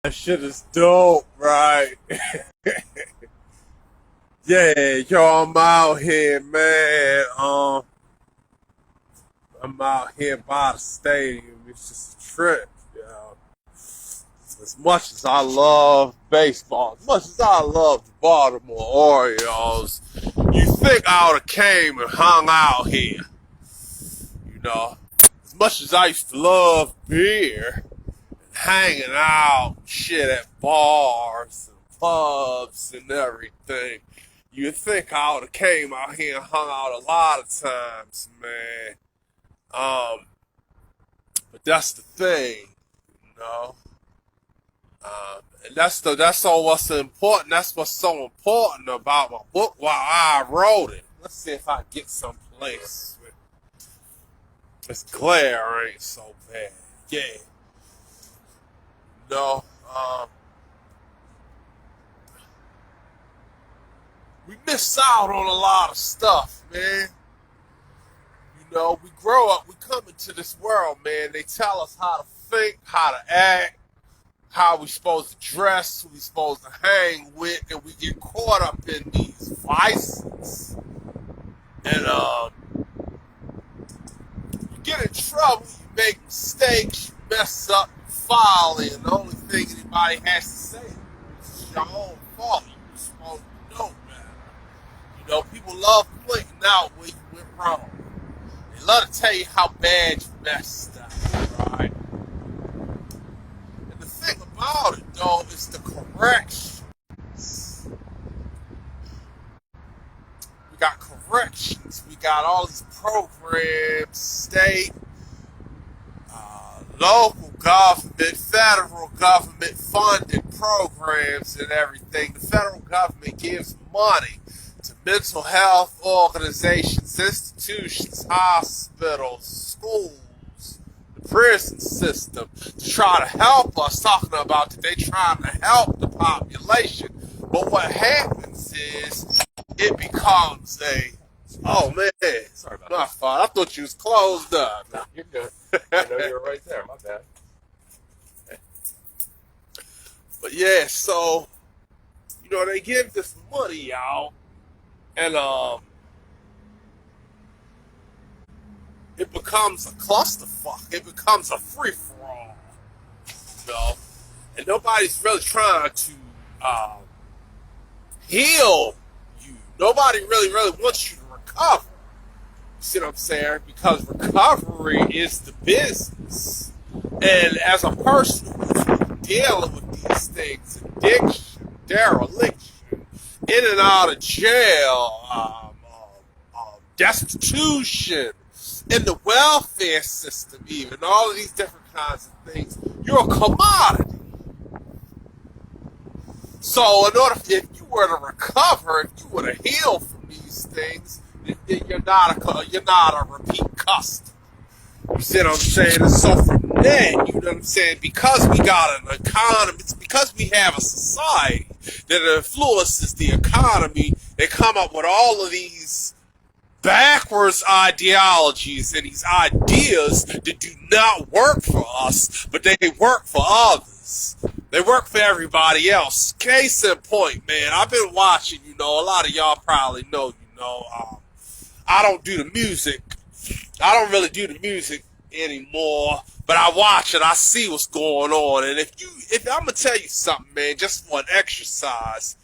That shit is dope, right? Yeah, yo, I'm out here, man. I'm out here by the stadium. It's just a trip, you know. As much as I love baseball, as much as I love the Baltimore Orioles, you think I would have came and hung out here, you know. As much as I used to love beer, hanging out, shit at bars and pubs and everything. You'd think I would have came out here and hung out a lot of times, man. Um, but that's the thing, you know. And that's all what's important. That's what's so important about my book while I wrote it. Let's see if I get someplace with this glare ain't so bad. Yeah. No. We miss out on a lot of stuff, man. You know, we grow up, we come into this world, man. They tell us how to think, how to act, how we supposed to dress, who we supposed to hang with, and we get caught up in these vices. And you get in trouble, you make mistakes, you mess up, you fall in. The only thing anybody has to say is your own fault. You're supposed to know better. You know, people love pointing out where you went wrong. They love to tell you how bad you messed up, right? And the thing about it, though, is the corrections. We got corrections. We got all these programs, state, local government, federal government funded programs and everything. The federal government gives money to mental health organizations, institutions, hospitals, schools, the prison system to try to help us, talking about that they trying to help the population. But what happens is it becomes a, oh man, Sorry about my that. fault. I thought you was closed up. No, you're good. I know you were right there. My bad. But yeah, so you know they give this money out, and it becomes a clusterfuck. It becomes a free for all, you know. And nobody's really trying to heal you. Nobody really wants you to recover. You see what I'm saying? Because recovery is the business. And as a person who's dealing with these things, addiction, dereliction, in and out of jail, destitution, in the welfare system, even all of these different kinds of things, you're a commodity. So, in order, if you were to recover, if you were to heal from these things, then you're not a repeat customer. You see what I'm saying? And so from that, you know what I'm saying? Because we got an economy, it's because we have a society that influences the economy, they come up with all of these backwards ideologies and these ideas that do not work for us, but they work for others. They work for everybody else. Case in point, man, I've been watching, you know, a lot of y'all probably know, you know, I don't do the music. I don't really do the music anymore, but I watch it. I see what's going on. And if I'm gonna tell you something, man, just for an exercise,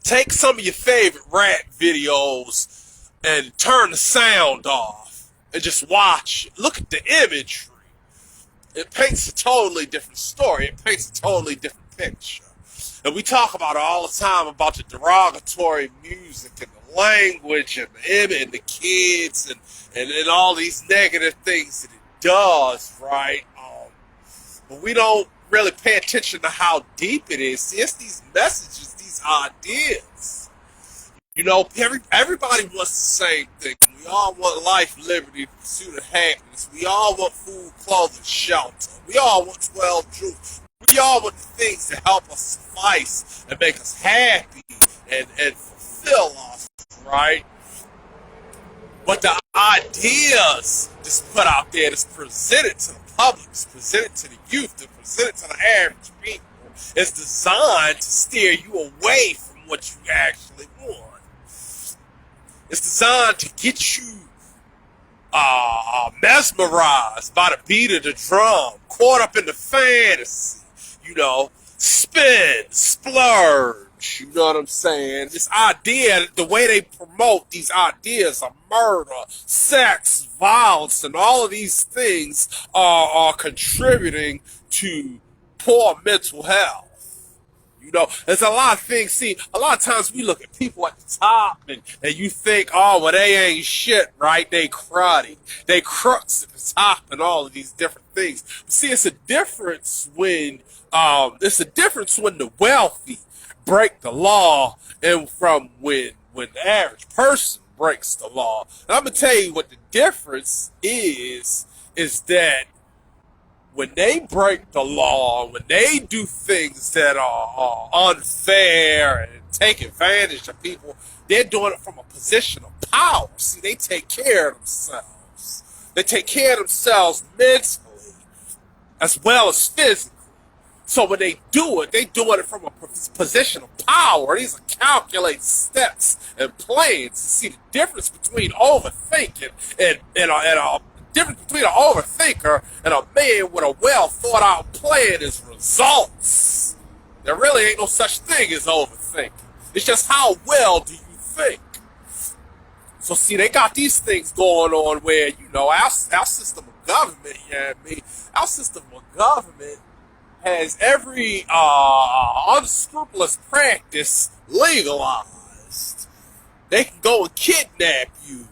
take some of your favorite rap videos and turn the sound off and just watch it. Look at the imagery. It paints a totally different story. It paints a totally different picture. And we talk about it all the time about the derogatory music and the language and the image and the kids and all these negative things that it does, right? But we don't really pay attention to how deep it is. See, it's these messages, these ideas. You know, everybody wants the same thing. We all want life, liberty, the pursuit of happiness. We all want food, clothing, shelter. We all want 12 truths. We all want the things that help us suffice and make us happy and fulfill us, right? But the ideas that's put out there, that's presented to the public, that's presented to the youth, that's presented to the average people, is designed to steer you away from what you actually want. It's designed to get you mesmerized by the beat of the drum, caught up in the fantasy, spin, splurge, you know what I'm saying? This idea, the way they promote these ideas of murder, sex, violence, and all of these things are contributing to poor mental health. There's a lot of things. See, a lot of times we look at people at the top and you think, oh, well, they ain't shit, right? They cruddy. They crooks at the top and all of these different things. But see, it's a difference when the wealthy break the law and from when the average person breaks the law. And I'm going to tell you what the difference is that when they break the law, when they do things that are unfair and take advantage of people, they're doing it from a position of power. See, they take care of themselves. They take care of themselves mentally as well as physically. So when they do it, they're doing it from a position of power. These are calculated steps and plans to see the difference between overthinking and a difference between an overthinker and a man with a well thought out plan is results. There really ain't no such thing as overthinking. It's just how well do you think. So see, they got these things going on where, our system of government, our system of government has every unscrupulous practice legalized. They can go and kidnap you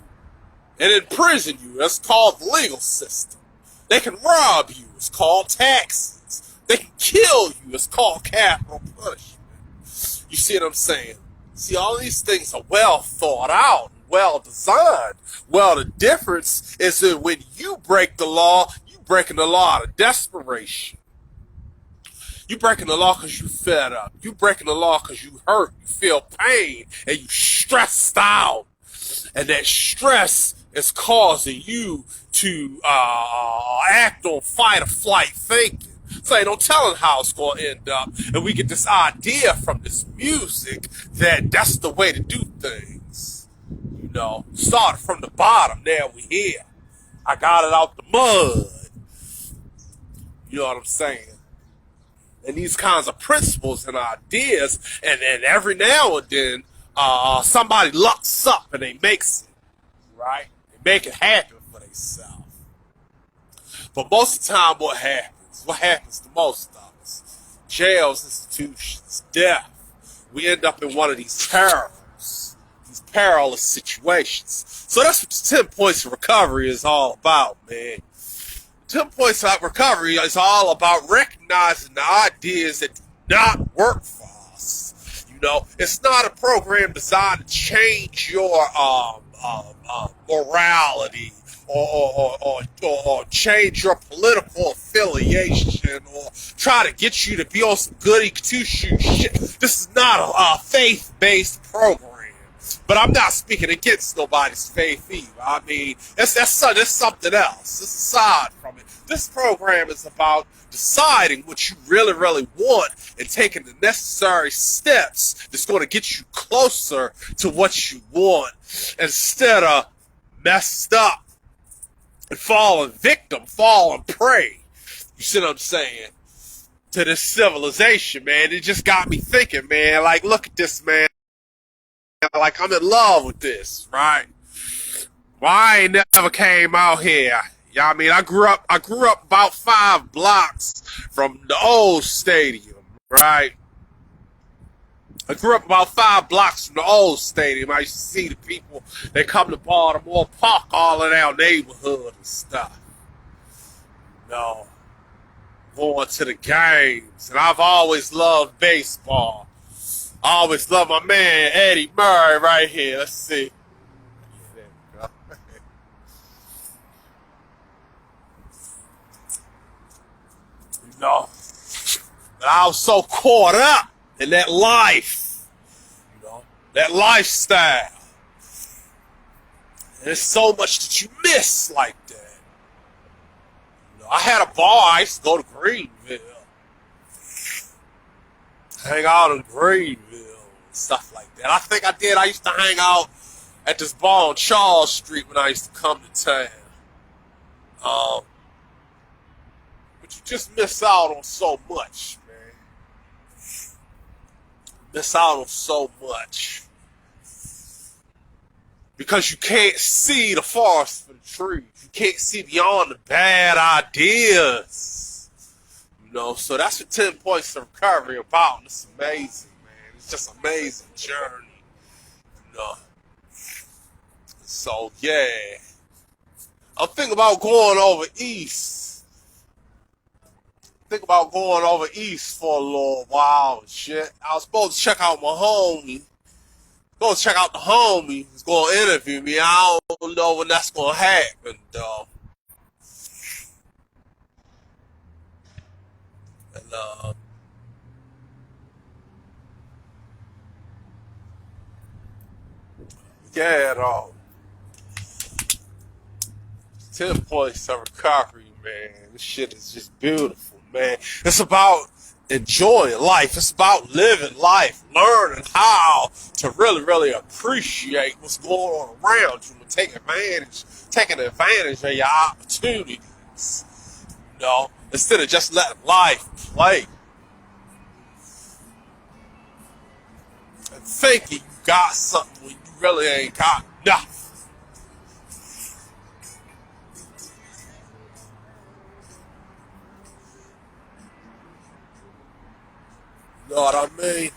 and imprison you. That's called the legal system. They can rob you. It's called taxes. They can kill you. It's called capital punishment. You see what I'm saying? See, all these things are well thought out, well designed. Well, the difference is that when you break the law, you're breaking the law out of desperation. You're breaking the law because you're fed up. You're breaking the law because you hurt, you feel pain, and you're stressed out. And that stress is causing you to act on fight or flight thinking. So ain't no telling how it's going to end up. And we get this idea from this music that that's the way to do things. Started from the bottom, now we here. I got it out the mud. You know what I'm saying? And these kinds of principles and ideas, and every now and then, somebody lucks up and they makes it, right? They make it happen for themselves. But most of the time, what happens to most of us? Jails, institutions, death. We end up in one of these perilous situations. So that's what the 10 points of recovery is all about, man. 10 points of recovery is all about recognizing the ideas that do not work for us. It's not a program designed to change your morality or change your political affiliation or try to get you to be on some goody two-shoes shit. This is not a faith-based program. But I'm not speaking against nobody's faith either. I mean, that's something else. It's aside from it. This program is about deciding what you really, really want and taking the necessary steps that's going to get you closer to what you want instead of messed up and falling prey. You see what I'm saying? To this civilization, man. It just got me thinking, man. Like, look at this, man. Like, I'm in love with this, right? Well, I ain't never came out here. I mean, I grew up about 5 blocks from the old stadium, right? I grew up about 5 blocks from the old stadium. I used to see the people that come to Baltimore park all in our neighborhood and stuff. Going to the games. And I've always loved baseball. I always love my man, Eddie Murray, right here. Let's see. There we go. But I was so caught up in that life, that lifestyle. There's so much that you miss like that. You know, I had a bar. I used to go to Greenville, hang out in Greenville, and stuff like that. I think I did. I used to hang out at this bar on Charles Street when I used to come to town. Um, but you just miss out on so much, man. Miss out on so much. Because you can't see the forest for the trees. You can't see beyond the bad ideas. You know, so that's what 10 Points of Recovery about. It's amazing, man. It's just an amazing journey. You know. So, yeah. I'm thinking about going over east. Think about going over east for a little while and shit. I was supposed to check out my homie. Go check out the homie who's going to interview me. I don't know when that's going to happen, though. And, yeah, though. 10 Points of Recovery, man. This shit is just beautiful, man. It's about enjoying life. It's about living life, learning how to really, really appreciate what's going on around you and taking advantage of your opportunities. You know, instead of just letting life play and thinking you got something when you really ain't got nothing. You know what I mean?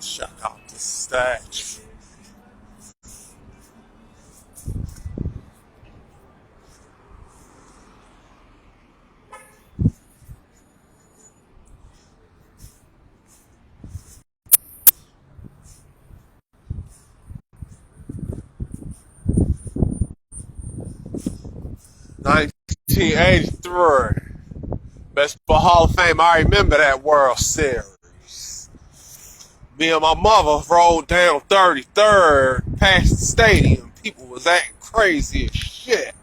Check out this statue. '83. Baseball Hall of Fame. I remember that World Series. Me and my mother rode down 33rd past the stadium. People was acting crazy as shit.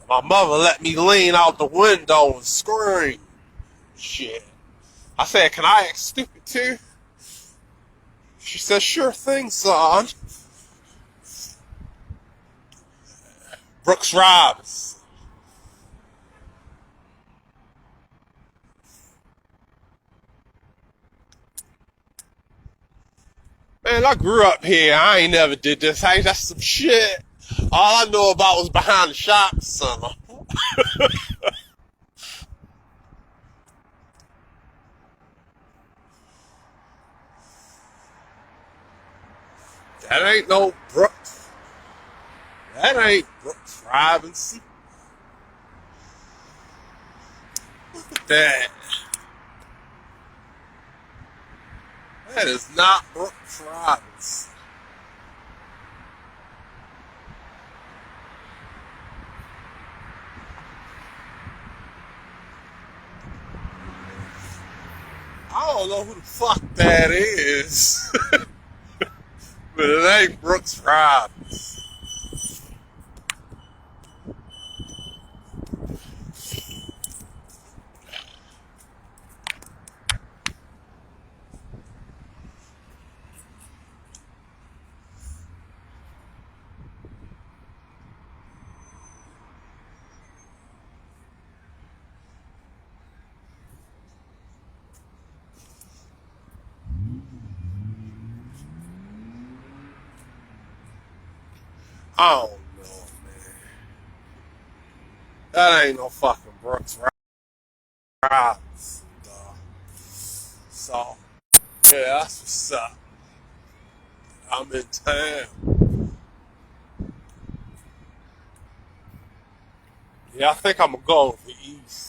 My mother let me lean out the window and scream. Shit. I said, can I act stupid too? She said, sure thing, son. Brooks Robinson. Man, I grew up here. I ain't never did this. Hey, that's some shit. All I know about was behind the shopping center. That ain't no Brooks. That ain't Brooks Robinson. Look at that. That is not Brooks Robinson. I don't know who the fuck that is. But it ain't Brooks Robinson. I don't know, man. That ain't no fucking Brooks Robinson, dog. So, yeah, that's what's up. I'm in town. Yeah, I think I'm gonna go over east.